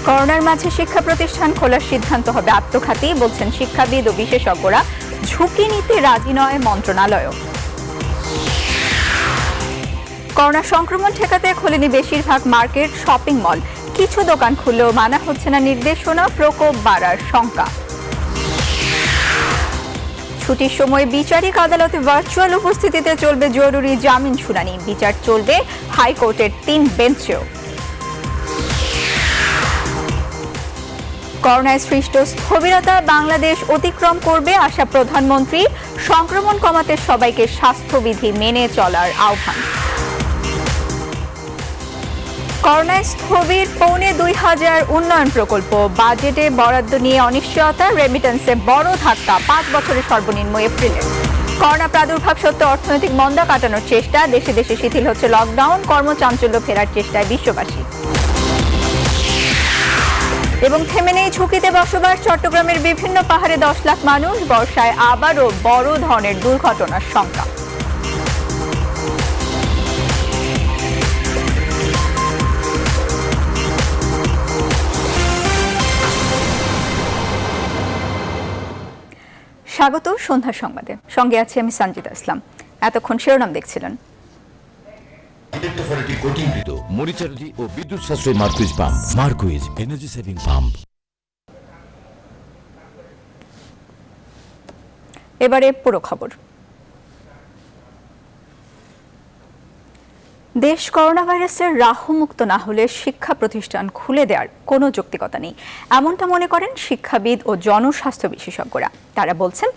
করোনার মাঝে শিক্ষা প্রতিষ্ঠান খোলার সিদ্ধান্ত হবে আত্মঘাতী, বলছেন শিক্ষাবিদ ও বিশেষজ্ঞরা। ঝুঁকি নিতে রাজি নয় মন্ত্রণালয়ও। করোনা সংক্রমণ ঠেকাতে খোলেনি বেশিরভাগ মার্কেট, শপিং মল। কিছু দোকান খুললেও মানা হচ্ছে না নির্দেশনা, প্রকোপ বাড়ার শঙ্কা। ছুটির সময় বিচারিক আদালতে ভার্চুয়াল উপস্থিতিতে চলবে জরুরি জামিন শুনানি। বিচার চলবে হাইকোর্টের 3 বেঞ্চেও। করোনায় সৃষ্ট স্থবিরতা বাংলাদেশ অতিক্রম করবে আশা প্রধানমন্ত্রী। সংক্রমণ কমাতে সবাইকে স্বাস্থ্যবিধি মেনে চলার আহ্বান। করোনায় স্থবির ২৫০০ উন্নয়ন প্রকল্প, বাজেটে বরাদ্দ নিয়ে অনিশ্চয়তা। রেমিটেন্সে বড় ধাক্কা, 5 বছরের সর্বনিম্ন এপ্রিলে। করোনা প্রাদুর্ভাব সত্ত্বেও অর্থনৈতিক মন্দা কাটানোর চেষ্টা। দেশে দেশে শিথিল হচ্ছে লকডাউন, কর্মচাঞ্চল্য ফেরার চেষ্টায় বিশ্ববাসী। এবং থেমে নেই ঝুঁকিতে বসবাস। চট্টগ্রামের বিভিন্ন পাহাড়ে 10 লাখ মানুষ। বর্ষায় আবারও বড় ধরনের দুর্ঘটনার শঙ্কা। স্বাগত সন্ধ্যার সংবাদে, সঙ্গে আছি আমি সঞ্জিতা ইসলাম। এতক্ষণ শিরোনাম দেখছিলেন। মরিচারজি ও বিদ্যুৎ সাশ্রয়ী Marquis pump. Marquis energy saving pump. এবারে পুরো খবর। দেশ করোনা ভাইরাসের রাহুমুক্ত না হলে শিক্ষা প্রতিষ্ঠান খুলে দেওয়ার কোনো যৌক্তিকতা নেই, এমনটা মনে করেন শিক্ষাবিদ ও জনস্বাস্থ্য বিশেষজ্ঞরা। তারা বলছেন,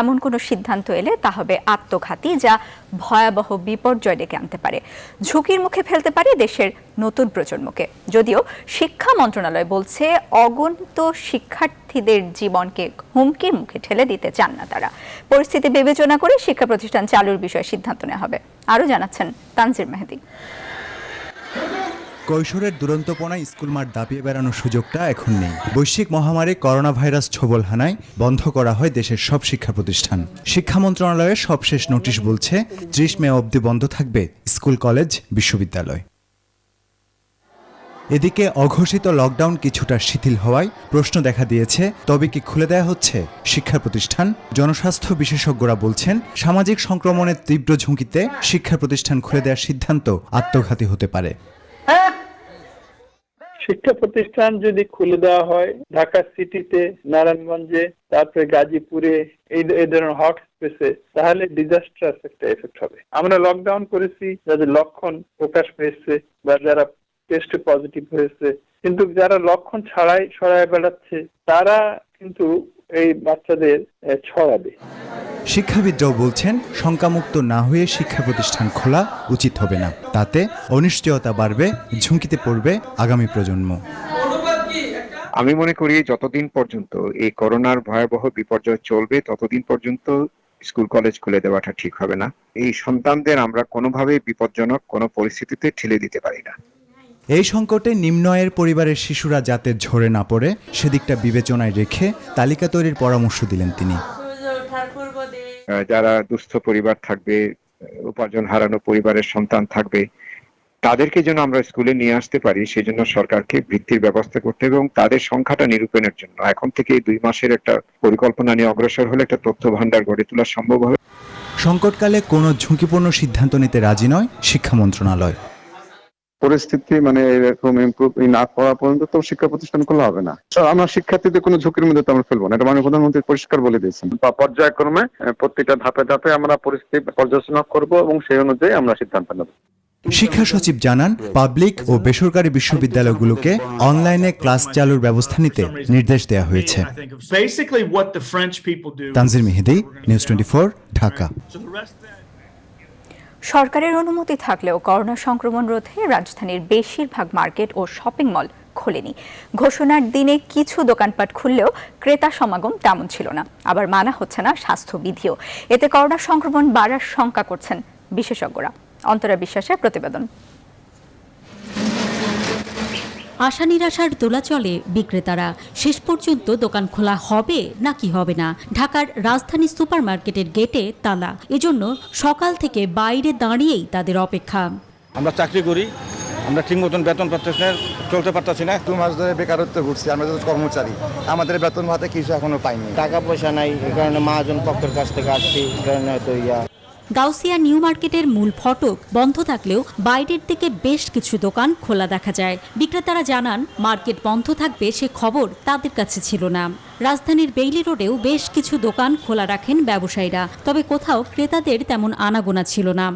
এমন কোনো সিদ্ধান্ত এলে তা হবে আত্মঘাতী, যা ভয়াবহ বিপর্যয় ডেকে আনতে পারে, ঝুঁকির মুখে ফেলতে পারে দেশের নতুন প্রজন্মকে। যদিও শিক্ষা মন্ত্রণালয় বলছে, অগণিত শিক্ষার্থীদের জীবনকে হুমকির মুখে ঠেলে দিতে চান না তারা। পরিস্থিতি বিবেচনা করে শিক্ষা প্রতিষ্ঠান চালুর বিষয়ে সিদ্ধান্ত নেওয়া হবে। আরও জানাচ্ছেন তানজির মেহেদি। কৈশোরের দুরন্তপনায় স্কুল মাঠ দাপিয়ে বেড়ানোর সুযোগটা এখন নেই। বৈশ্বিক মহামারী করোনা ভাইরাস ছোবলহানায় বন্ধ করা হয় দেশের সব শিক্ষা প্রতিষ্ঠান। শিক্ষা মন্ত্রণালয়ের সবশেষ নোটিশ বলছে, 30 মে অবধি বন্ধ থাকবে স্কুল, কলেজ, বিশ্ববিদ্যালয়। এদিকে অঘোষিত লকডাউন কিছুটা শিথিল হওয়ায় প্রশ্ন দেখা দিয়েছে, তবে কি খুলে দেয়া হচ্ছে শিক্ষা প্রতিষ্ঠান? জনস্বাস্থ্য বিশেষজ্ঞরা বলছেন, সামাজিক সংক্রমণের তীব্র ঝুঁকিতে শিক্ষা প্রতিষ্ঠান খুলে দেওয়ার সিদ্ধান্ত আত্মঘাতী হতে পারে। শিক্ষা প্রতিষ্ঠান যদি খুলে দেওয়া হয় ঢাকা সিটিতে, নারায়ণগঞ্জে, তারপরে গাজীপুরে, এই ধরনের হট স্পেসে, তাহলে ডিজাস্ট্রাস একটা এফেক্ট হবে। আমরা লকডাউন করেছি যাদের লক্ষণ প্রকাশ পেয়েছে বা যারা টেস্ট পজিটিভ হয়েছে, কিন্তু যারা লক্ষণ ছাড়াই ছড়ায় বেড়াচ্ছে তারা কিন্তু এই বাচ্চাদের ছড়াবে। শিক্ষাবিদরাও বলছেন, শঙ্কামুক্ত না হয়ে শিক্ষা প্রতিষ্ঠান খোলা উচিত হবে না। তাতে অনিশ্চয়তা বাড়বে, ঝুঁকিতে পড়বে আগামী প্রজন্ম। আমি মনে করি যতদিন পর্যন্ত এই করোনার ভয়াবহ বিপর্যয় চলবে ততদিন পর্যন্ত স্কুল কলেজ খুলে দেওয়াটা ঠিক হবে না। এই সন্তানদের আমরা কোনোভাবেই বিপজ্জনক কোনো পরিস্থিতিতে ঠেলে দিতে পারি না। এই সংকটে নিম্ন আয়ের পরিবারের শিশুরা যাতে ঝরে না পড়ে সেদিকটা বিবেচনায় রেখে তালিকা তৈরির পরামর্শ দিলেন তিনি। যারা দুস্থ পরিবার থাকবে, উপার্জন হারানো পরিবারের সন্তান থাকবে, তাদেরকে যেন আমরা স্কুলে নিয়ে আসতে পারি, সেজন্য সরকারকে বৃত্তির ব্যবস্থা করতে এবং তাদের সংখ্যাটা নিরূপণের জন্য এখন থেকে 2 মাসের একটা পরিকল্পনা নিয়ে অগ্রসর হলে একটা তথ্য ভান্ডার গড়ে তোলা সম্ভব হবে। সংকটকালে কোনো ঝুঁকিপূর্ণ সিদ্ধান্ত নিতে রাজি নয় শিক্ষা মন্ত্রণালয়। পরিস্থিতি এরকম ইমপ্রুভ না করা পর্যন্ত তো শিক্ষা প্রতিষ্ঠান খোলা হবে না। আমরা শিক্ষার্থীদের কোনো ঝুঁকির মধ্যে তো আমরা ফেলবো না, এটা মাননীয় প্রধানমন্ত্রী পরিষ্কার বলে দিয়েছেন। পর্যায়ক্রমে প্রত্যেকটা ধাপে ধাপে আমরা পরিস্থিতি পর্যালোচনা করব এবং সেই অনুযায়ী আমরা সিদ্ধান্ত নেব। শিক্ষা সচিব জানান, পাবলিক ও বেসরকারি বিশ্ববিদ্যালয়গুলোকে অনলাইনে ক্লাস চালুর ব্যবস্থা নিতে নির্দেশ দেওয়া হয়েছে। তানজির মেহেদি, নিউজ 24, ঢাকা। সরকারের অনুমতি থাকলেও করোনা সংক্রমণ রোধে রাজধানীর বেশিরভাগ মার্কেট ও শপিং মল খোলেনি। ঘোষণার দিনে কিছু দোকানপাট খুললেও ক্রেতা সমাগম তেমন ছিল না। আবার মানা হচ্ছে না স্বাস্থ্যবিধিও। এতে করোনা সংক্রমণ বাড়ার শঙ্কা করছেন বিশেষজ্ঞরা। অন্তরা বিশ্বাসের প্রতিবেদন। আশা নিরাশার দোলাচলে বিক্রেতারা। শেষ পর্যন্ত দোকান খোলা হবে নাকি হবে না। ঢাকার রাজধানী সুপার মার্কেটের গেটে তালা, এজন্য সকাল থেকে বাইরে দাঁড়িয়েই তাদের অপেক্ষা। আমরা চাকরি করি, আমরা ঠিক মতন বেতন পাচ্ছি না, চলতে পারতেছি না। 2 মাস ধরে বেকারত্ব ঘুরছি, আমরা তো কর্মচারী, আমাদের বেতন ভাতা কিছু এখনো পাইনি। টাকা পয়সা নাই, এই কারণে মহাজন পক্ষের কাছ থেকে আসছি, এই কারণে হয়তো গাউসিয়া নিউ মার্কেটের মূল ফটক বন্ধ থাকলেও বাইরের দিকে বেশ কিছু দোকান খোলা দেখা যায়। বিক্রেতারা জানান মার্কেট বন্ধ থাকবে সে খবর তাদের কাছে ছিল না। রাজধানীর বেইলি রোডেও বেশ কিছু দোকান খোলা রাখেন ব্যবসায়ীরা, তবে কোথাও ক্রেতাদের তেমন আনাগোনা ছিল না।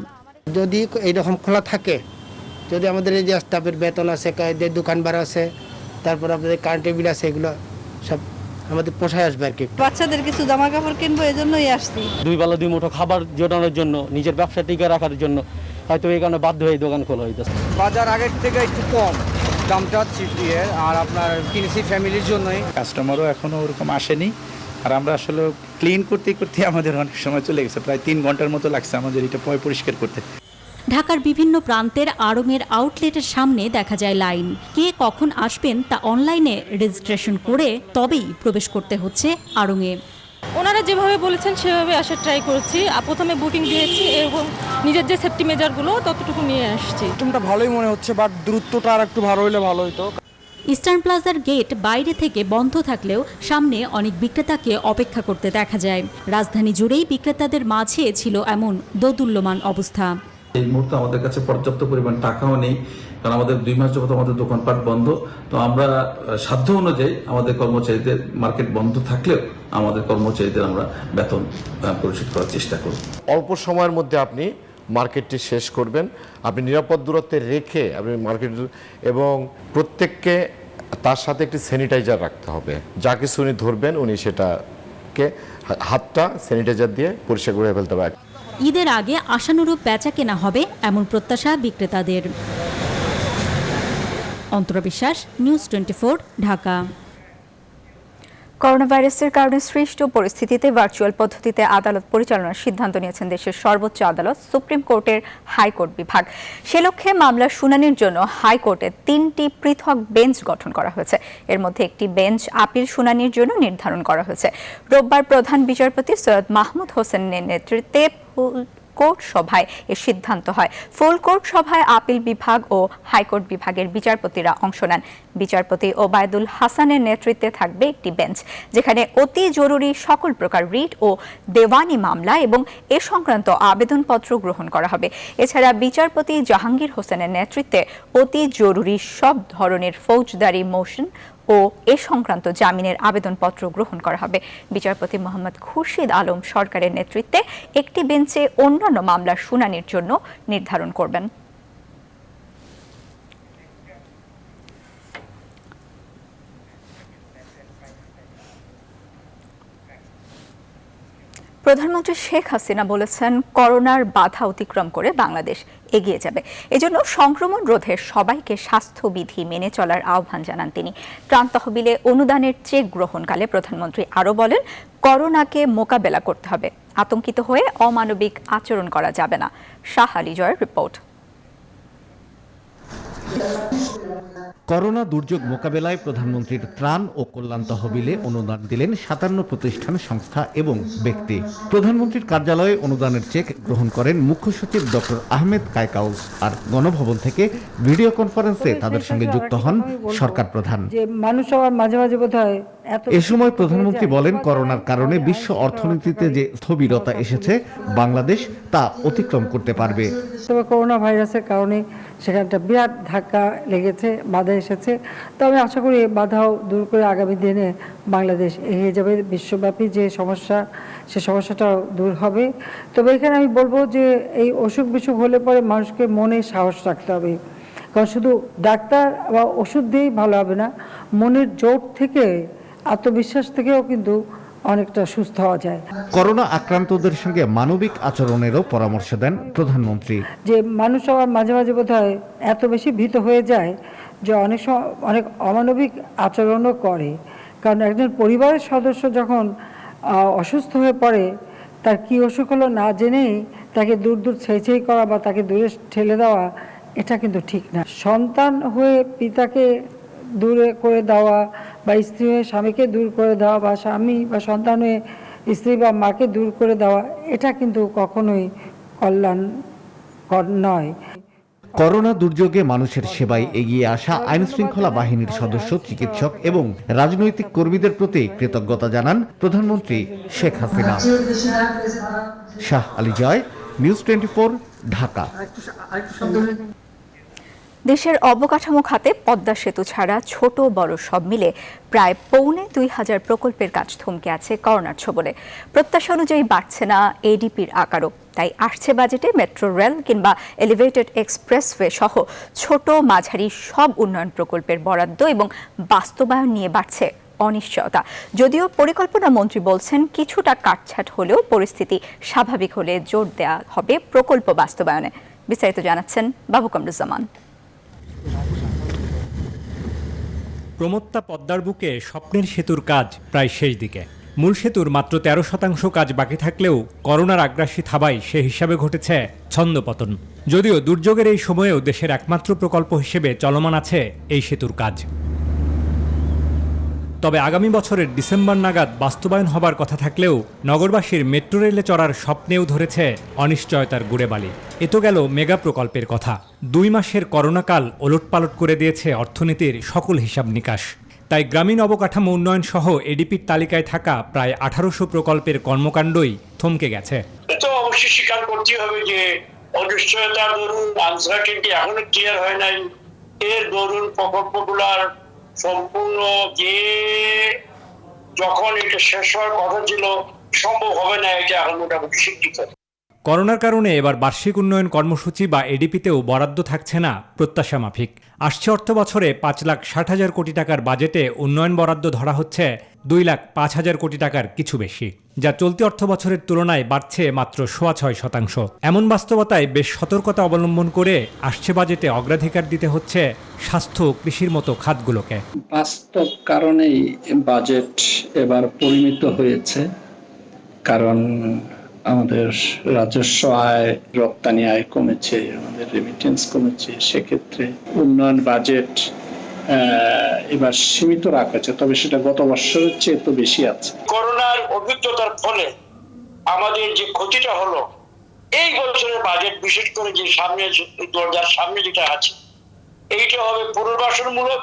যদি এইরকম খোলা থাকে, যদি আমাদের এই যে স্টাফের বেতন আছে, যে দোকান ভাড়া আছে, তারপর আমাদের কারেন্টের বিল আছে, এগুলো সব আমাদের পোষায় আসবে আর কি। বাচ্চাদের কিছু জামা কাপড় কিনবো, এই জন্যই আসছি। 2 বেলা 2 মুঠো খাবার জোটানোর জন্য, নিজের ব্যবসা টিকে রাখার জন্য হয়তো এই কারণে বাধ্য হয়ে দোকান খোলা হইতেছে। বাজার আগের থেকে একটু কম দামটা চিপিয়ে, আর আপনার কিনেছি ফ্যামিলির জন্যই। কাস্টমারও এখনো ওরকম আসেনি, আর আমরা আসলে ক্লিন করতে করতে আমাদের অনেক সময় চলে গেছে, প্রায় 3 ঘন্টার মতো লাগছে আমাদের এটা পরিষ্কার করতে। ঢাকার বিভিন্ন প্রান্তের আড়ংয়ের আউটলেটের সামনে দেখা যায় লাইন। কে কখন আসবেন তা অনলাইনে রেজিস্ট্রেশন করে তবেই প্রবেশ করতে হচ্ছে আড়ংয়ে। ওনারা যেভাবে বলেছেন সেভাবে আসার ট্রাই করছি। প্রথমে বুকিং দিয়েছি এবং নিজের যে সেফটি মেজারগুলো ততটুকু নিয়ে আসছি। তোমরা ভালোই মনে হচ্ছে, বাট দূরত্বটা আর একটু ভালো হইলে ভালো হইতো। ইস্টার্ন প্লাজার গেট বাইরে থেকে বন্ধ থাকলেও সামনে অনেক বিক্রেতাকে অপেক্ষা করতে দেখা যায়। রাজধানী জুড়েই বিক্রেতাদের মাঝে ছিল এমন দোদুল্যমান অবস্থা। এই মুহূর্তে আমাদের কাছে পর্যাপ্ত পরিমাণ টাকাও নেই, কারণ আমাদের 2 মাস যাবত আমাদের দোকানপাট বন্ধ। তো আমরা সাধ্য অনুযায়ী আমাদের কর্মচারীদের, মার্কেট বন্ধ থাকলেও আমাদের কর্মচারীদের আমরা বেতন পরিশোধ করার চেষ্টা করব। অল্প সময়ের মধ্যে আপনি মার্কেটটি শেষ করবেন, আপনি নিরাপদ দূরত্বে রেখে আপনি মার্কেট, এবং প্রত্যেককে তার সাথে একটি স্যানিটাইজার রাখতে হবে। যা কিছু উনি ধরবেন উনি সেটাকে হাতটা স্যানিটাইজার দিয়ে পরিষ্কার করে ফেলতে হবে। ঈদের আগে আশানুরূপ বেচা কেনা হবে এমন প্রত্যাশা বিক্রেতাদের। অন্তরা বিশ্বাস, নিউজ 24, ঢাকা। করোনা ভাইরাসের কারণে সৃষ্ট পরিস্থিতিতে ভার্চুয়াল পদ্ধতিতে আদালত পরিচালনার সিদ্ধান্ত নিয়েছেন দেশের সর্বোচ্চ আদালত, সুপ্রিম কোর্টের হাইকোর্ট বিভাগ। সে লক্ষ্যে মামলার শুনানির জন্য হাইকোর্টে 3টি পৃথক বেঞ্চ গঠন করা হয়েছে। এর মধ্যে একটি বেঞ্চ আপিল শুনানির জন্য নির্ধারণ করা হয়েছে। রোববার প্রধান বিচারপতি সৈয়দ মাহমুদ হোসেনের নেতৃত্বে কোর্ট সভায় এ সিদ্ধান্ত হয়। ফুল কোর্ট সভায় আপিল বিভাগ ও হাইকোর্ট বিভাগের বিচারপতিরা অংশ নেন। বিচারপতি ওবায়দুল হাসানের নেতৃত্বে থাকবে একটি বেঞ্চ, যেখানে অতি জরুরি সকল প্রকার রিট ও দেওয়ানি মামলা এবং এ সংক্রান্ত আবেদনপত্র গ্রহণ করা হবে। এছাড়া বিচারপতি জাহাঙ্গীর হোসেনের নেতৃত্বে অতি জরুরি সব ধরনের ফৌজদারি মোশন ও এ সংক্রান্ত জামিনের আবেদনপত্র গ্রহণ করা হবে। বিচারপতি মোহাম্মদ খুরশিদ আলম সরকারের নেতৃত্বে একটি বেঞ্চে অন্যান্য মামলার শুনানির জন্য নির্ধারণ করবেন। প্রধানমন্ত্রী শেখ হাসিনা বলেছেন, করোনার বাধা অতিক্রম করে বাংলাদেশ এগিয়ে যাবে। এজন্য সংক্রমণ রোধে সবাইকে স্বাস্থ্যবিধি মেনে চলার আহ্বান জানান তিনি। ত্রাণ তহবিলে অনুদানের চেক গ্রহণকালে প্রধানমন্ত্রী আরও বলেন, করোনাকে মোকাবেলা করতে হবে, আতঙ্কিত হয়ে অমানবিক আচরণ করা যাবে না। শাহ আলী জয়ের রিপোর্ট। করোনা দুর্যোগ মোকাবেলায় প্রধানমন্ত্রীর ত্রাণ ও কল্যাণ তহবিলে অনুদান দিলেন 57 প্রতিষ্ঠান, সংস্থা এবং ব্যক্তি। প্রধানমন্ত্রীর কার্যালয়ে অনুদানের চেক গ্রহণ করেন মুখ্য সচিব ডক্টর আহমেদ কায়কাউস। আর গণভবন থেকে ভিডিও কনফারেন্সে তাদের সঙ্গে যুক্ত হন সরকার প্রধান। এ সময় প্রধানমন্ত্রী বলেন, করোনার কারণে বিশ্ব অর্থনীতিতে যে স্থবিরতা এসেছে বাংলাদেশ তা অতিক্রম করতে পারবে। তবে করোনা ভাইরাসের কারণে সেখানে একটা বিরাট ধাক্কা লেগেছে, বাধা এসেছে। তো আমি আশা করি বাধাও দূর করে আগামী দিনে বাংলাদেশ এগিয়ে যাবে। বিশ্বব্যাপী যে সমস্যা, সে সমস্যাটাও দূর হবে। তবে এখানে আমি বলবো যে এই অসুখ বিসুখ হলে পরে মানুষকে মনে সাহস রাখতে হবে, কারণ শুধু ডাক্তার বা ওষুধ দিয়েই ভালো হবে না, মনের জোর থেকে, আত্মবিশ্বাস থেকেও কিন্তু অনেকটা সুস্থ হওয়া যায়। করোনা আক্রান্তদের সঙ্গে মানবিক আচরণেরও পরামর্শ দেন প্রধানমন্ত্রী। যে মানুষ আবার মাঝে মাঝে বোধহয় এত বেশি ভীত হয়ে যায় যে অনেক সময় অনেক অমানবিক আচরণও করে। কারণ একজন পরিবারের সদস্য যখন অসুস্থ হয়ে পড়ে, তার কি অসুখ হলো না জেনেই তাকে দূর দূর ছেঁচেই করা বা তাকে দূরে ঠেলে দেওয়া, এটা কিন্তু ঠিক না। সন্তান হয়ে পিতাকে দূরে করে দেওয়া বা স্ত্রী হয়ে স্বামীকে দূর করে দেওয়া বা স্বামী বা সন্তান হয়ে স্ত্রী বা মাকে দূর করে দেওয়া, এটা কিন্তু কখনোই কল্যাণকর নয়। করোনা দুর্যোগে মানুষের সেবায় এগিয়ে আসা আইনশৃঙ্খলা বাহিনীর সদস্য, চিকিৎসক এবং রাজনৈতিক কর্মীদের প্রতি কৃতজ্ঞতা জানান প্রধানমন্ত্রী শেখ হাসিনা। শাহ আলী জয়, নিউজ 24, ঢাকা। দেশের অবকাঠামো খাতে পদ্মা সেতু ছাড়া ছোট বড় সব মিলে প্রায় ২৫০০ প্রকল্পের কাজ থমকে আছে করোনার ছোবলে। প্রত্যাশা অনুযায়ী বাড়ছে না এডিপির আকারও, তাই আসছে বাজেটে মেট্রো রেল কিংবা এলিভেটেড এক্সপ্রেসওয়ে সহ ছোট মাঝারি সব উন্নয়ন প্রকল্পের বরাদ্দ এবং বাস্তবায়ন নিয়ে বাড়ছে অনিশ্চয়তা। যদিও পরিকল্পনা মন্ত্রী বলছেন কিছুটা কাটছাট হলেও পরিস্থিতি স্বাভাবিক হলে জোর দেওয়া হবে প্রকল্প বাস্তবায়নে। বিস্তারিত জানাচ্ছেন বাবু কামরুজ্জামান। প্রমত্তা পদ্মার বুকে স্বপ্নের সেতুর কাজ প্রায় শেষ দিকে। মূল সেতুর মাত্র 13% কাজ বাকি থাকলেও করোনার আগ্রাসী থাবায় সে হিসাবে ঘটেছে ছন্দপতন। যদিও দুর্যোগের এই সময়েও দেশের একমাত্র প্রকল্প হিসেবে চলমান আছে এই সেতুর কাজ। তবে আগামী বছরের ডিসেম্বর নাগাদ বাস্তবায়ন হবার কথা থাকলেও নগরবাসীর মেট্রো রেলে চড়ার স্বপ্নেও ধরেছে অনিশ্চয়তার গুড়েবালি। এ তো গেল মেগা প্রকল্পের কথা। 2 মাসের করোনাকাল ওলটপালট করে দিয়েছে অর্থনীতির সকল হিসাব নিকাশ। তাই গ্রামীণ অবকাঠামো উন্নয়ন সহ এডিপির তালিকায় থাকা প্রায় 1800 প্রকল্পের কর্মকাণ্ডই থমকে গেছে। তো অবশ্যই স্বীকার করতে হবে যে অনিশ্চয়তার দরুন, আনসার্টেনটি এখনো ক্লিয়ার হয় নাই, এর দরুন প্রকল্পগুলার সম্পূর্ণ যে যখন এটা শেষ হওয়ার কথা ছিল সম্ভব হবে না, এটা এখন মোটামুটি স্বীকৃত। করোনার কারণে এবার বার্ষিক উন্নয়ন কর্মসূচি বা এডিপিতেও বরাদ্দ থাকছে না প্রত্যাশা মাফিক। আসছে অর্থ বছরে 5,60,000 কোটি টাকার বাজেটে উন্নয়ন বরাদ্দ ধরা হচ্ছে 2,05,000 কোটি টাকার কিছু বেশি, যা চলতি অর্থ বছরের তুলনায় বাড়ছে মাত্র 6.6%। এমন বাস্তবতায় বেশ সতর্কতা অবলম্বন করে আসছে বাজেটে অগ্রাধিকার দিতে হচ্ছে স্বাস্থ্য, কৃষির মতো খাতগুলোকে। বাস্তব কারণেই বাজেট এবার পরিমিত হয়েছে, কারণ আমাদের রাজস্ব আয়, রপ্তানি আয় কমেছে, আমাদের রেমিটেন্স কমেছে। সেক্ষেত্রে উন্নয়ন বাজেট এবার সীমিত রাখা আছে, তবে সেটা গত বছরের চেয়ে তো বেশি আছে। করোনার অভিজ্ঞতার ফলে আমাদের যে ক্ষতিটা হলো, এই বছরের বাজেট বিশেষ করে যে সামনে দরজার সামনে যেটা আছে, এইটা হবে পুনর্বাসনমূলক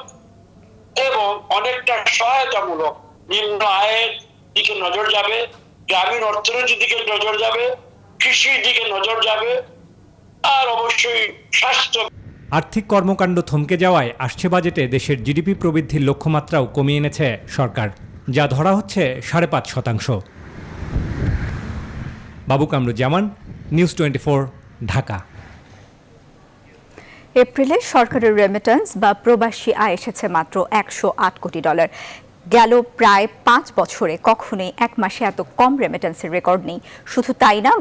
এবং অনেকটা সহায়তামূলক। নিম্ন আয়ের দিকে নজর যাবে, গ্রামীণ অর্থনীতির দিকে নজর যাবে, কৃষির দিকে নজর যাবে, আর অবশ্যই স্বাস্থ্য। আর্থিক কর্মকাণ্ড থমকে যাওয়ায় আসছে বাজেটে দেশের জিডিপি প্রবৃদ্ধির লক্ষ্যমাত্রাও কমিয়ে এনেছে সরকার, যা ধরা হচ্ছে 5.5%। বাবু কামরুজ্জামান, নিউজ 24, ঢাকা। এপ্রিলে সরকারের রেমিটেন্স বা প্রবাসী আয় এসেছে মাত্র $108 কোটি। গেল প্রায় 5 বছরে কখনোই এক মাসে এত কম রেমিটেন্সের রেকর্ড নেই। শুধু তাই না,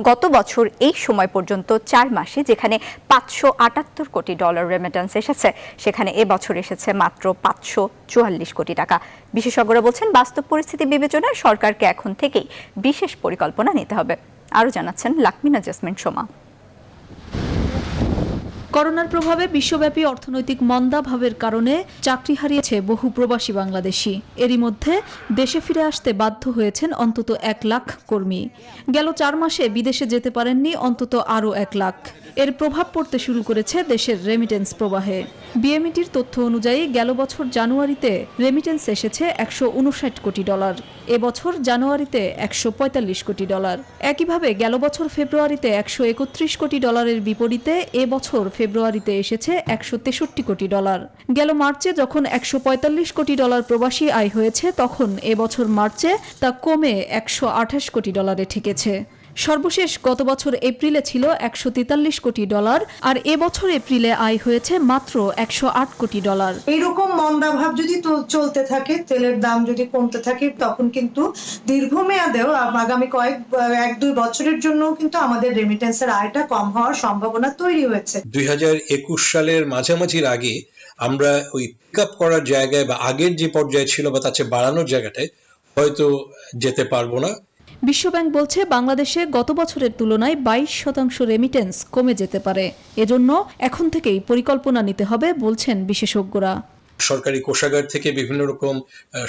গত বছর এই সময় পর্যন্ত 4 মাসে যেখানে $578 কোটি রেমিটেন্স এসেছে, সেখানে এবছর এসেছে মাত্র $544 কোটি টাকা। বিশেষজ্ঞরা বলছেন, বাস্তব পরিস্থিতি বিবেচনায় সরকারকে এখন থেকেই বিশেষ পরিকল্পনা নিতে হবে। আরও জানাচ্ছেন লাকমিনা জেসমিন সোমা। করোনার প্রভাবে বিশ্বব্যাপী অর্থনৈতিক মন্দাভাবের কারণে চাকরি হারিয়েছে বহু প্রবাসী বাংলাদেশি। এরই মধ্যে দেশে ফিরে আসতে বাধ্য হয়েছেন অন্তত 1 লাখ কর্মী। গেল 4 মাসে বিদেশে যেতে পারেননি অন্তত আরও 1 লাখ। এর প্রভাব পড়তে শুরু করেছে দেশের রেমিটেন্স প্রবাহে। বিএমইটির তথ্য অনুযায়ী গেল বছর জানুয়ারিতে রেমিটেন্স এসেছে $159 কোটি, এবছর জানুয়ারিতে $145 কোটি। একইভাবে গেল বছর ফেব্রুয়ারিতে $131 কোটি বিপরীতে এবছর ফেব্রুয়ারিতে এসেছে $163 কোটি। গেল মার্চে যখন $145 কোটি প্রবাসী আয় হয়েছে, তখন এবছর মার্চে তা কমে $128 কোটি ঠেকেছে। সর্বশেষ গত বছর এপ্রিলে ছিল $143 কোটি, আর এবছর এপ্রিলে আয় হয়েছে মাত্র $108 কোটি। এইরকম মন্দাভাব যদি চলতে থাকে, তেলের দাম যদি কমতে থাকে, তখন কিন্তু দীর্ঘমেয়াদেও আগামী 1-2 বছরের জন্য কিন্তু আমাদের রেমিটেন্সের আয়টা কম হওয়ার সম্ভাবনা তৈরি হয়েছে। 2021 সালের মাঝামাঝির আগে আমরা ওই পিক আপ করার জায়গায় বা আগের যে পর্যায়ে ছিল বা তার চেয়ে বাড়ানোর জায়গাটায় হয়তো যেতে পারবো না। বিশ্বব্যাংক বলছে বাংলাদেশে গত বছরের তুলনায় 22% রেমিটেন্স কমে যেতে পারে। এজন্য এখন থেকেই পরিকল্পনা নিতে হবে বলছেন বিশেষজ্ঞরা। সরকারি কোষাগার থেকে বিভিন্ন রকম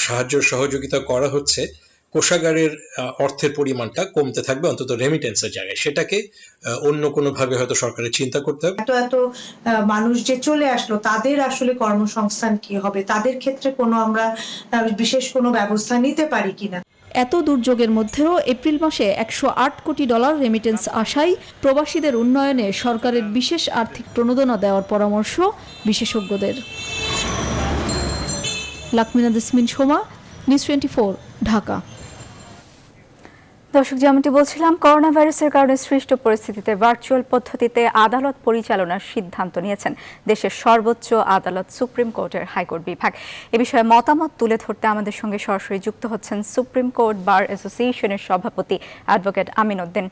সাহায্য সহযোগিতা করা হচ্ছে, কোষাগারের অর্থের পরিমাণটা কমতে থাকবে, অন্তত রেমিটেন্সের জায়গায়। সেটাকে অন্য কোনো ভাবে হয়তো সরকারের চিন্তা করতে হবে। এত মানুষ যে চলে আসলো, তাদের আসলে কর্মসংস্থান কি হবে, তাদের ক্ষেত্রে কোনো আমরা বিশেষ কোনো ব্যবস্থা নিতে পারি কিনা। এত দুর্যোগের মধ্যেও এপ্রিল মাসে $108 কোটি রেমিটেন্স আসায় প্রবাসীদের উন্নয়নে সরকারের বিশেষ আর্থিক প্রণোদনা দেওয়ার পরামর্শ বিশেষজ্ঞদের। লাকমিনা জেসমিন সোমা, নিউজ 24, ঢাকা। দর্শক, যেমনটি বলছিলাম, করোনা ভাইরাসের কারণে সৃষ্ট পরিস্থিতিতে ভার্চুয়াল পদ্ধতিতে আদালত পরিচালনার সিদ্ধান্ত নিয়েছেন দেশের সর্বোচ্চ আদালত সুপ্রিম কোর্টের হাইকোর্ট বিভাগ। এ বিষয়ে মতামত তুলে ধরতে আমাদের সঙ্গে সরাসরি যুক্ত হচ্ছেন সুপ্রিম কোর্ট বার অ্যাসোসিয়েশনের সভাপতি অ্যাডভোকেট আমিন উদ্দিন।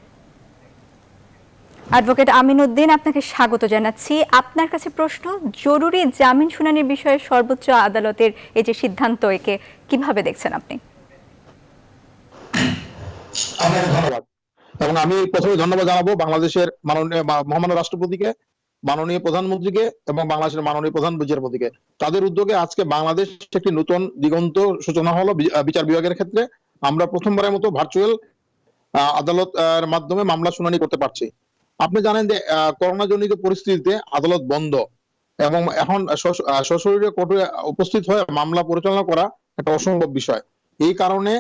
অ্যাডভোকেট আমিন উদ্দিন, আপনাকে স্বাগত জানাচ্ছি। আপনার কাছে প্রশ্ন, জরুরি জামিন শুনানির বিষয়ে সর্বোচ্চ আদালতের এই যে সিদ্ধান্ত, একে কিভাবে দেখছেন আপনি? ধন্যবাদ। এবং আমি প্রথমে ধন্যবাদ জানাবো বাংলাদেশের মাননীয় মহামান্য রাষ্ট্রপতিকে, মাননীয় প্রধানমন্ত্রীকে এবং বাংলাদেশের মাননীয় প্রধান বিচারপতিকে। তাদের উদ্যোগে আজকে বাংলাদেশ একটি নতুন দিগন্ত সূচনা হলো বিচার বিভাগের ক্ষেত্রে। আমরা প্রথমবারের মতো ভার্চুয়াল আদালত মাধ্যমে মামলা শুনানি করতে পারছি। আপনি জানেন যে করোনা জনিত পরিস্থিতিতে আদালত বন্ধ এবং এখন সশরীরে কোর্টে উপস্থিত হয়ে মামলা পরিচালনা করা একটা অসম্ভব বিষয়। এই কারণে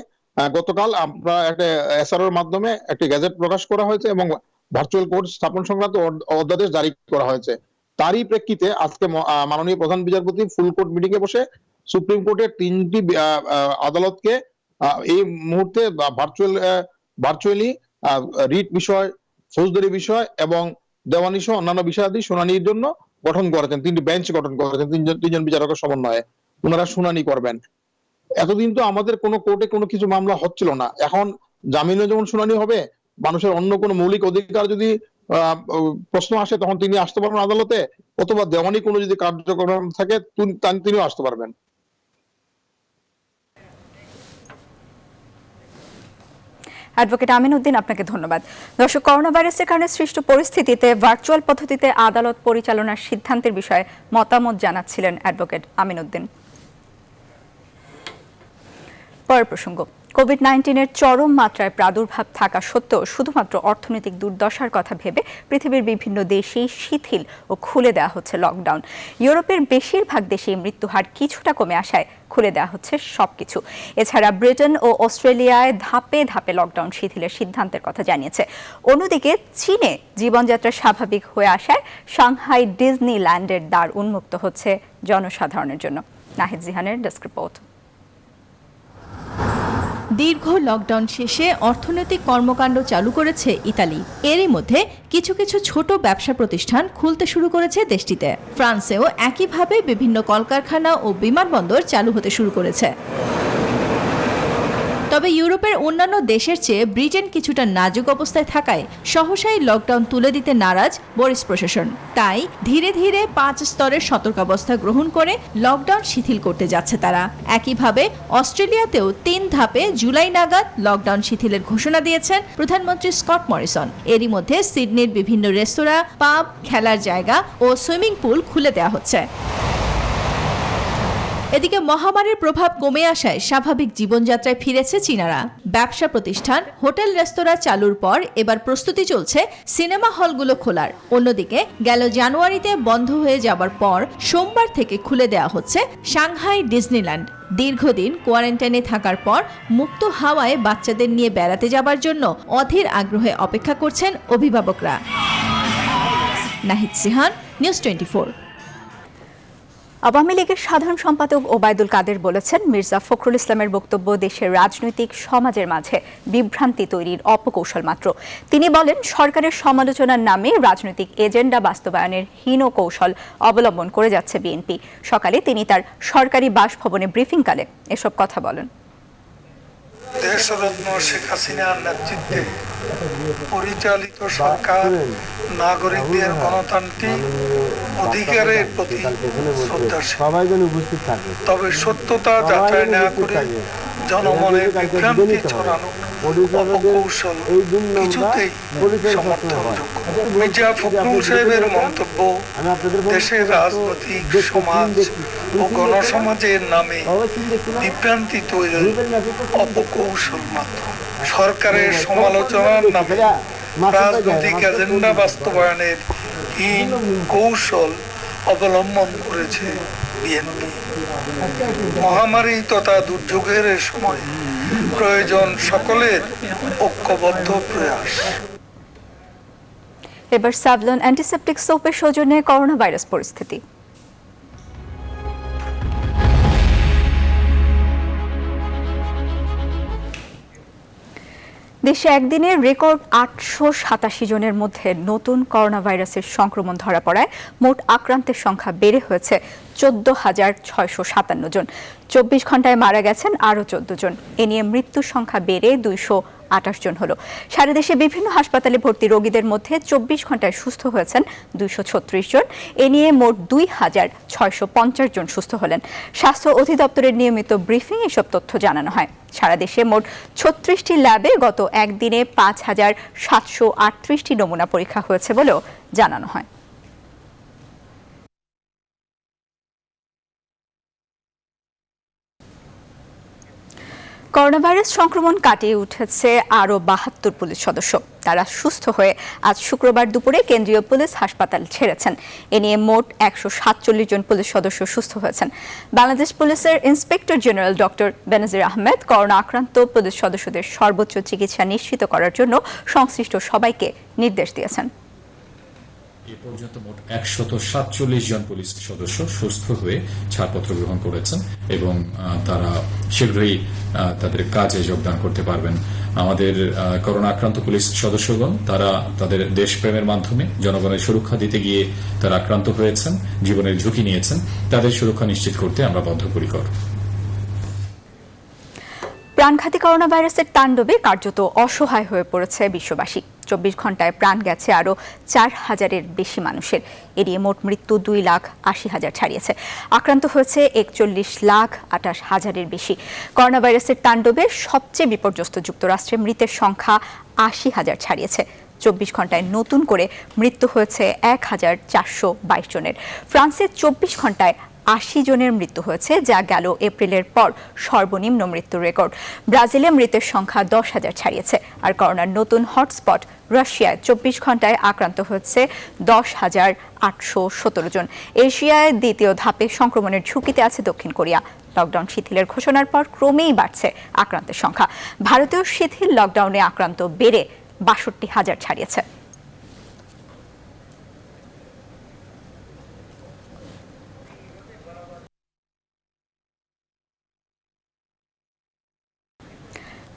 গতকাল আমরা একটা এসআরওর মাধ্যমে একটি গ্যাজেট প্রকাশ করা হয়েছে এবং ভার্চুয়াল কোর্ট স্থাপন সংক্রান্ত অধ্যাদেশ জারি করা হয়েছে। তারই প্রেক্ষিতে আজকে মাননীয় প্রধান বিচারপতি ফুল কোর্ট মিটিং এ বসে সুপ্রিম কোর্টের 3টি আদালতকে এই মুহূর্তে ভার্চুয়ালি রিট বিষয়, ফৌজদারি বিষয় এবং দেওয়ানি সহ অন্যান্য বিষয়াদি শুনানির জন্য গঠন করেছেন। 3টি বেঞ্চ গঠন করেছেন তিনজন বিচারকের সমন্বয়ে। ওনারা শুনানি করবেন। এতদিন তো আমাদের কোনো কোর্টে কোনো কিছু মামলা হচ্ছিল না। এখন জামিনে যেমন শুনানি হবে, মানুষের অন্য কোনো মৌলিক অধিকার যদি প্রশ্ন আসে তখন তিনি আসতে পারবেন আদালতে, অথবা দেওয়ানি কোনো যদি কার্যক্রম থাকে তিনিও আসতে পারবেন। অ্যাডভোকেট আমিন উদ্দিন, আপনাকে ধন্যবাদ। দর্শক, করোনা ভাইরাসের কারণে সৃষ্ট পরিস্থিতিতে ভার্চুয়াল পদ্ধতিতে আদালত পরিচালনার সিদ্ধান্তের বিষয়ে মতামত জানাচ্ছিলেন অ্যাডভোকেট আমিন উদ্দিন। পরের প্রসঙ্গ, কোভিড-19-এর চরম মাত্রায় প্রাদুর্ভাব থাকা সত্ত্বেও শুধুমাত্র অর্থনৈতিক দুর্দশার কথা ভেবে পৃথিবীর বিভিন্ন দেশেই শিথিল ও খুলে দেওয়া হচ্ছে লকডাউন। ইউরোপের বেশিরভাগ দেশেই মৃত্যুহার কিছুটা কমে আসায় খুলে দেওয়া হচ্ছে সবকিছু। এছাড়া ব্রিটেন ও অস্ট্রেলিয়ায় ধাপে ধাপে লকডাউন শিথিলের সিদ্ধান্তের কথা জানিয়েছে। অন্যদিকে চীনে জীবনযাত্রা স্বাভাবিক হয়ে আসায় সাংহাই ডিজনিল্যান্ডের দ্বার উন্মুক্ত হচ্ছে জনসাধারণের জন্য। নাহিদ জিহানের ডেস্ক রিপোর্ট। দীর্ঘ লকডাউন শেষে অর্থনৈতিক কর্মকাণ্ড চালু করেছে ইতালি। এরই মধ্যে কিছু কিছু ছোট ব্যবসা প্রতিষ্ঠান খুলতে শুরু করেছে দেশটিতে। ফ্রান্সেও একইভাবে বিভিন্ন কলকারখানা ও বিমানবন্দর চালু হতে শুরু করেছে। তবে ইউরোপের অন্যান্য দেশের চেয়ে ব্রিটেন কিছুটা নাজুক অবস্থায় থাকায় সহসাই লকডাউন তুলে দিতে নারাজ বরিস প্রশাসন। তাই ধীরে ধীরে 5 স্তরের সতর্কাবস্থা গ্রহণ করে লকডাউন শিথিল করতে যাচ্ছে তারা। একইভাবে অস্ট্রেলিয়াতেও 3 ধাপে জুলাই নাগাদ লকডাউন শিথিলের ঘোষণা দিয়েছেন প্রধানমন্ত্রী স্কট মরিসন। এরই মধ্যে সিডনির বিভিন্ন রেস্তোরাঁ, পাব, খেলার জায়গা ও সুইমিং পুল খুলে দেওয়া হচ্ছে। এদিকে মহামারীর প্রভাব কমে আসায় স্বাভাবিক জীবনযাত্রায় ফিরেছে চীনারা। ব্যবসা প্রতিষ্ঠান, হোটেল, রেস্তোরাঁ চালুর পর এবার প্রস্তুতি চলছে সিনেমা হলগুলো খোলার। অন্যদিকে গেল জানুয়ারিতে বন্ধ হয়ে যাবার পর সোমবার থেকে খুলে দেওয়া হচ্ছে সাংহাই ডিজনিল্যান্ড। দীর্ঘদিন কোয়ারেন্টাইনে থাকার পর মুক্ত হাওয়ায় বাচ্চাদের নিয়ে বেড়াতে যাবার জন্য অধীর আগ্রহে অপেক্ষা করছেন অভিভাবকরা। নাহিদ সিহান, নিউজ 24। আওয়ামী লীগের সাধারণ সম্পাদক ওবায়দুল কাদের বলেছেন, মির্জা ফখরুল ইসলামের বক্তব্য দেশের রাজনৈতিক সমাজের মাঝে বিভ্রান্তি তৈরির অপকৌশল মাত্র। তিনি বলেন, সরকারের সমালোচনার নামে রাজনৈতিক এজেন্ডা বাস্তবায়নের হীন কৌশল অবলম্বন করে যাচ্ছে বিএনপি। সকালে তিনি তার সরকারি বাসভবনে ব্রিফিংকালে এসব কথা বলেন। দেশরত্ন শেখ হাসিনার নেতৃত্বে পরিচালিত সরকার নাগরিকদের গণতান্ত্রিক অধিকারের প্রতি শ্রদ্ধাশীল, তবে সত্যতা যাচাই না করে জনমনে বিভ্রান্তি ছড়ানো অপকৌশল কিছুতেই সমর্থনযোগ্য। মির্জা ফখরুল সাহেবের মন্তব্য দেশের রাজনৈতিক সমাজ ও গণসমাজের নামে বিভ্রান্তি তৈরির অপকৌশল মাত্র। সরকারের সমালোচনার নামে রাজনৈতিক এজেন্ডা বাস্তবায়নের হীন কৌশল অবলম্বন করেছে বিএনপি। মহামারী তথা দুর্যোগের সময় প্রয়োজন সকলের ঐক্যবদ্ধ প্রয়াস। এবার স্যাভলন অ্যান্টিসেপটিক সোপের সৌজন্যে করোনা ভাইরাস পরিস্থিতি। দেশে একদিনে রেকর্ড 887 জনের মধ্যে নতুন করোনা ভাইরাসের সংক্রমণ ধরা পড়ায় মোট আক্রান্তের সংখ্যা বেড়ে হয়েছে 14,657 জন। 24 ঘন্টায় মারা গেছেন আরও 14 জন। এ নিয়ে মৃত্যুর সংখ্যা বেড়ে 228 জন হলো। সারা দেশে বিভিন্ন হাসপাতালে ভর্তি রোগীদের মধ্যে 24 ঘন্টায় সুস্থ হয়েছেন 236 জন। এ নিয়ে মোট 2,650 জন সুস্থ হলেন। স্বাস্থ্য অধিদপ্তরের নিয়মিত ব্রিফিং এসব তথ্য জানানো হয়। সারা দেশে মোট 36টি ল্যাবে গত একদিনে 5,738টি নমুনা পরীক্ষা হয়েছে বলেও জানানো হয়। করোনা ভাইরাস সংক্রমণ কাটিয়ে উঠেছে আরও 72 পুলিশ সদস্য। তারা সুস্থ হয়ে আজ শুক্রবার দুপুরে কেন্দ্রীয় পুলিশ হাসপাতাল ছেড়েছেন। এ নিয়ে মোট 147 জন পুলিশ সদস্য সুস্থ হয়েছেন। বাংলাদেশ পুলিশের ইন্সপেক্টর জেনারেল ডক্টর বেনজির আহমেদ করোনা আক্রান্ত পুলিশ সদস্যদের সর্বোচ্চ চিকিৎসা নিশ্চিত করার জন্য সংশ্লিষ্ট সবাইকে নির্দেশ দিয়েছেন। এ পর্যন্ত মোট 147 জন পুলিশ সদস্য সুস্থ হয়ে ছাড়পত্র গ্রহণ করেছেন এবং তারা শীঘ্রই তাদের কাজে যোগদান করতে পারবেন। আমাদের করোনা আক্রান্ত পুলিশ সদস্যগণ তারা তাদের দেশপ্রেমের মাধ্যমে জনগণের সুরক্ষা দিতে গিয়ে তারা আক্রান্ত হয়েছেন, জীবনের ঝুঁকি নিয়েছেন। তাদের সুরক্ষা নিশ্চিত করতে আমরা বদ্ধপরিকর। প্রাণঘাতী করোনা ভাইরাসের তাণ্ডবে কার্যত অসহায় হয়ে পড়েছে বিশ্ববাসী। 24 ঘন্টায় প্রাণ গেছে আরও 4,000-এর বেশি মানুষের। এড়িয়ে মোট মৃত্যু 2,80,000 ছাড়িয়েছে। আক্রান্ত হয়েছে 41,28,000-এর বেশি। করোনা ভাইরাসের তাণ্ডবে সবচেয়ে বিপর্যস্ত যুক্তরাষ্ট্রে মৃতের সংখ্যা 80,000 ছাড়িয়েছে। 24 ঘন্টায় নতুন করে মৃত্যু হয়েছে 1,422 জনের। ফ্রান্সে 24 ঘন্টায় 80 জনের মৃত্যু হয়েছে, যা গেল এপ্রিলের পর সর্বনিম্ন মৃত্যুর রেকর্ড। ব্রাজিলে মৃতের সংখ্যা 10,000 ছাড়িয়েছে। আর করোনার নতুন হটস্পট রাশিয়ায় 24 ঘন্টায় আক্রান্ত হয়েছে 10,817 জন। এশিয়ায় দ্বিতীয় ধাপে সংক্রমণের ঝুঁকিতে আছে দক্ষিণ কোরিয়া। লকডাউন শিথিলের ঘোষণার পর ক্রমেই বাড়ছে আক্রান্তের সংখ্যা। ভারতেও শিথিল লকডাউনে আক্রান্ত বেড়ে 62,000 ছাড়িয়েছে।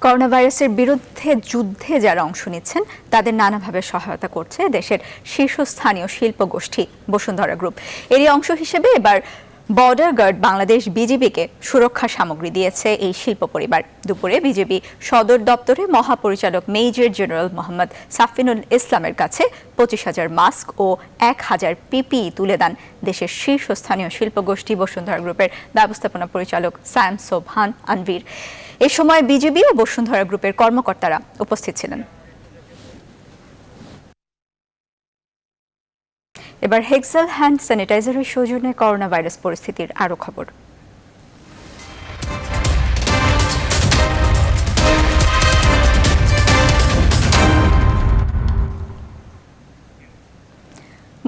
করোনা ভাইরাসের বিরুদ্ধে যুদ্ধে যারা অংশ নিচ্ছেন তাদের নানাভাবে সহায়তা করছে দেশের শীর্ষস্থানীয় শিল্প গোষ্ঠী বসুন্ধরা গ্রুপ। এরই অংশ হিসেবে এবার বর্ডার গার্ড বাংলাদেশ বিজিবিকে সুরক্ষা সামগ্রী দিয়েছে এই শিল্প পরিবার। দুপুরে বিজিবি সদর দপ্তরে মহাপরিচালক মেজর জেনারেল মোহাম্মদ সাফিনুল ইসলামের কাছে 25,000 মাস্ক ও 1,000 পিপিই তুলে দেন দেশের শীর্ষস্থানীয় শিল্প গোষ্ঠী বসুন্ধরা গ্রুপের ব্যবস্থাপনা পরিচালক সায়েম সোবহান আনভীর। এ সময় বিজিবি ও বসুন্ধরা গ্রুপের কর্মকর্তারা উপস্থিত ছিলেন। এবার হেক্সেল হ্যান্ড স্যানিটাইজারের সৌজন্যে করোনা ভাইরাস পরিস্থিতির আরও খবর।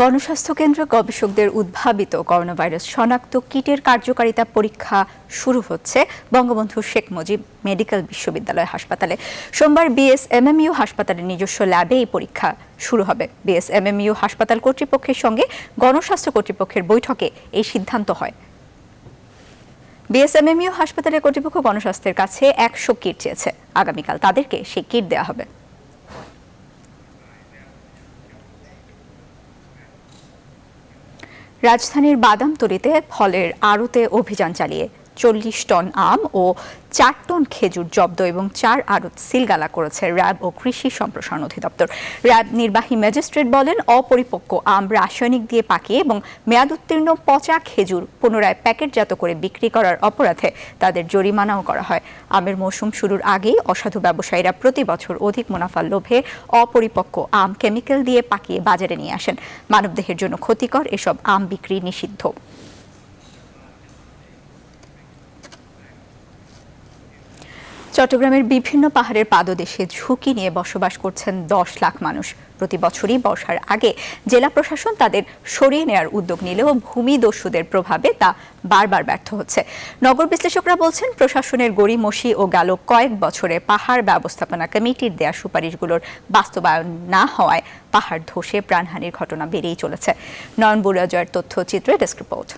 গণস্বাস্থ্য কেন্দ্র গবেষকদের উদ্ভাবিত করোনা ভাইরাস শনাক্ত কিটের কার্যকারিতা পরীক্ষা শুরু হচ্ছে বঙ্গবন্ধু শেখ মুজিব মেডিকেল বিশ্ববিদ্যালয় হাসপাতালে। সোমবার বিএসএমএমইউ হাসপাতালের নিজস্ব ল্যাবে এই পরীক্ষা শুরু হবে। বিএসএমএমইউ হাসপাতাল কর্তৃপক্ষের সঙ্গে গণস্বাস্থ্য কর্তৃপক্ষের বৈঠকে এই সিদ্ধান্ত হয়। বিএসএমএমইউ হাসপাতালের কর্তৃপক্ষ গণস্বাস্থ্যের কাছে 100 কিট চেয়েছে। আগামীকাল তাদেরকে সেই কিট দেওয়া হবে। রাজধানীর বাদামতলীতে ফলের আড়তে অভিযান চালিয়ে 40 টন আম ও 4 টন খেজুর জব্দ এবং 4 আড়ত সিলগালা করেছে র্যাব ও কৃষি সম্প্রসারণ অধিদপ্তর। র্যাব নির্বাহী ম্যাজিস্ট্রেট বলেন, অপরিপক্ক আম রাসায়নিক দিয়ে পাকিয়ে এবং মেয়াদোত্তীর্ণ পচা খেজুর পুনরায় প্যাকেটজাত করে বিক্রি করার অপরাধে তাদের জরিমানাও করা হয়। আমের মৌসুম শুরুর আগেই অসাধু ব্যবসায়ীরা প্রতি বছর অধিক মুনাফার লোভে অপরিপক্ক আম কেমিক্যাল দিয়ে পাকিয়ে বাজারে নিয়ে আসেন। মানবদেহের জন্য ক্ষতিকর এসব আম বিক্রি নিষিদ্ধ। চট্টগ্রামের বিভিন্ন পাহাড়ের পাদদেশে ঝুঁকি নিয়ে বসবাস করছেন 10 লাখ মানুষ। প্রতি বছরই বর্ষার আগে জেলা প্রশাসন তাদের সরিয়ে নেওয়ার উদ্যোগ নিলেও ভূমিদস্যুদের প্রভাবে তা বারবার ব্যর্থ হচ্ছে। নগর বিশ্লেষকরা বলছেন, প্রশাসনের গড়িমসি ও গেল কয়েক বছরে পাহাড় ব্যবস্থাপনা কমিটির দেয়া সুপারিশগুলোর বাস্তবায়ন না হওয়ায় পাহাড় ধসে প্রাণহানির ঘটনা বেড়েই চলেছে। নয়ন বুড়াজয়ের তথ্যচিত্রে ডেস্ক রিপোর্ট।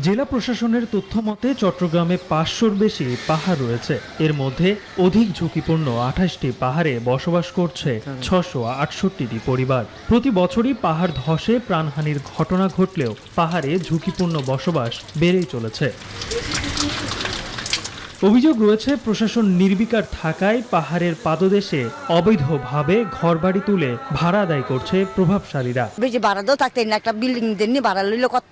জেলা প্রশাসনের তথ্য মতে চট্টগ্রামে 500-র বেশি পাহাড় রয়েছে। এর মধ্যে অধিক ঝুঁকিপূর্ণ 28টি পাহাড়ে বসবাস করছে 668টি পরিবার। প্রতি বছরই পাহাড় ধসে প্রাণহানির ঘটনা ঘটলেও পাহাড়ে ঝুঁকিপূর্ণ বসবাস বেড়েই চলেছে। অভিযোগ রয়েছে, প্রশাসন নির্বিকার থাকায় পাহাড়ের পাদদেশে অবৈধভাবে ঘরবাড়ি তুলে ভাড়া আদায় করছে প্রভাবশালীরা। বেশি ভাড়া তো থাকতে না, একটা বিল্ডিং দেননি ভাড়া লইলে কত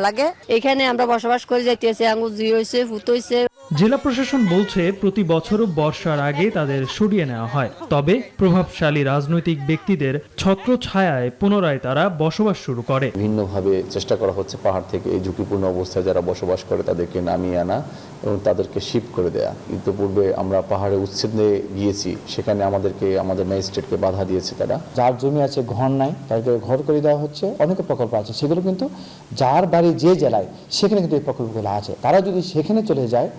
লাগে। এখানে আমরা বসবাস করে যাইতেছি, আঙ্গুর জি হয়েছে, ফুত হয়েছে। জেলা প্রশাসন বলছে, প্রতি বছরও বর্ষার আগে তাদের সরিয়ে নেওয়া হয়। তবে প্রভাবশালী রাজনৈতিক ব্যক্তিদের ছত্রছায়ায় পুনরায় তারা বসবাস শুরু করে। ভিন্নভাবে চেষ্টা করা হচ্ছে পাহাড় থেকে এই ঝুঁকিপূর্ণ অবস্থায় যারা বসবাস করে তাদেরকে নামিয়ে আনা এবং তাদেরকে শিফট করে দেয়া। ইতিপূর্বে আমরা পাহাড়ে উচ্ছেদে গিয়েছি, সেখানে আমাদের ম্যাজিস্ট্রেটকে বাধা দিয়েছে তারা। যার জমি আছে ঘর নাই, তাদেরকে ঘর করে দেওয়া হচ্ছে। অনেক প্রকল্প আছে, সেগুলো কিন্তু যার বাড়ি যে জেলায় সেখানে কিন্তু এই প্রকল্পগুলো আছে। তারা যদি সেখানে চলে যায়,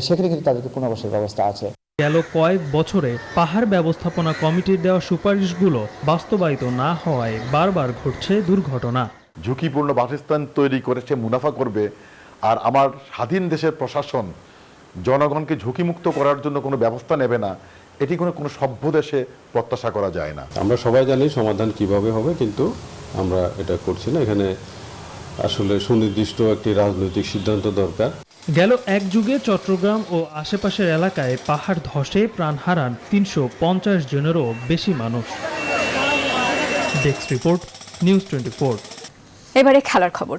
সেখানে কিন্তু তাদেরকে পুনর্বাসনের ব্যবস্থা আছে। গেল কয়েক বছরে পাহাড় ব্যবস্থাপনা কমিটির দেওয়া সুপারিশগুলো বাস্তবায়িত না হওয়ায় বারবার ঘটছে দুর্ঘটনা। ঝুঁকিপূর্ণ বাসস্থান তৈরি করে সে মুনাফা করবে, আর আমার স্বাধীন দেশের প্রশাসন জনগণকে ঝুঁকিমুক্ত করার জন্য কোনো ব্যবস্থা নেবে না, এটি কোনো সভ্য দেশে প্রত্যাশা করা যায় না। আমরা সবাই জানি সমাধান কিভাবে হবে, কিন্তু আমরা এটা করছি না। এখানে আসলে সুনির্দিষ্ট একটি রাজনৈতিক সিদ্ধান্ত দরকার। গেল এক যুগে চট্টগ্রাম ও আশেপাশের এলাকায় পাহাড় ধসে প্রাণ হারান 350 জনেরও বেশি মানুষ। Desk report, news 24। এবারে খেলার খবর।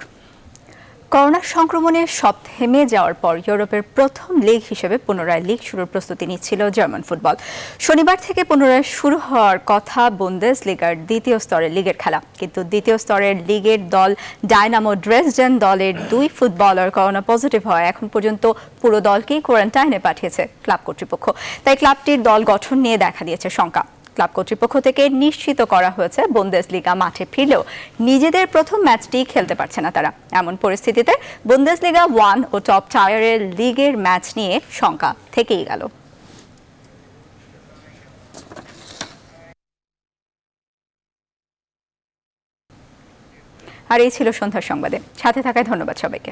করোনা সংক্রমণে সব থেমে যাওয়ার পর ইউরোপের প্রথম লিগ হিসেবে পুনরায় লিগ শুরুর প্রস্তুতি নিচ্ছিল জার্মান ফুটবল। শনিবার থেকে পুনরায় শুরু হওয়ার কথা বুন্দেসলিগার দ্বিতীয় স্তরের লিগের খেলা, কিন্তু দ্বিতীয় স্তরের লিগের দল ডায়নামো ড্রেসডেন দলের 2 ফুটবলার করোনা পজিটিভ হয় এখন পর্যন্ত পুরো দলকেই কোয়ারেন্টাইনে পাঠিয়েছে ক্লাব কর্তৃপক্ষ। তাই ক্লাবটির দল গঠন নিয়ে দেখা দিয়েছে শঙ্কা। ক্লাব কর্তৃপক্ষ থেকে নিশ্চিত করা হয়েছে, বুন্দেসলিগা মাঠে ফিরলেও নিজেদের প্রথম ম্যাচটি খেলতে পারছে না তারা। এমন পরিস্থিতিতে বুন্দেসলিগা 1 ও টপ টায়ারের লিগের ম্যাচ নিয়ে শঙ্কা থেকেই গেল। আর এই ছিল সন্ধ্যার সংবাদে। সাথে থাকায় ধন্যবাদ সবাইকে।